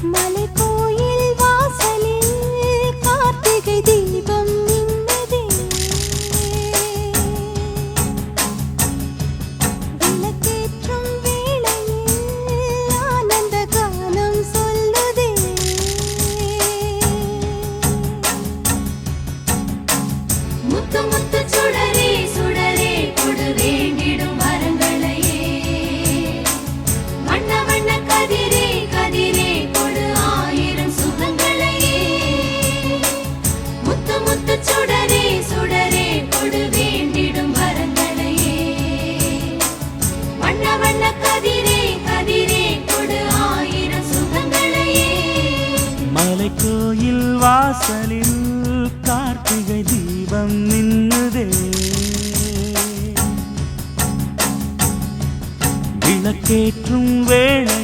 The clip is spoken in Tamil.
மலைக்கோயில் வாசலில் கார்த்திகை தீபம் மின்னுதே. விளக்கேற்றும் வேளையில் ஆனந்த கானம் சொல்லுதே. முத்து முத்து சுடரே சுடரே கொடு வேண்டிடும் வரங்களையே. வண்ண வண்ண கதிரே கதிரே கொடு ஆயிரம் சுகங்களையே. முத்து முத்து சுடரே சுடரே கொடு வேண்டிடும் வரங்களையே. வண்ண வண்ண கதிரே கதிரே கொடு ஆயிரம் சுகங்களையே. மலைக்கோயில் வாசலில் கார்த்திகை தீபம் மின்னுதே. விளக்கேற்றும் வேளை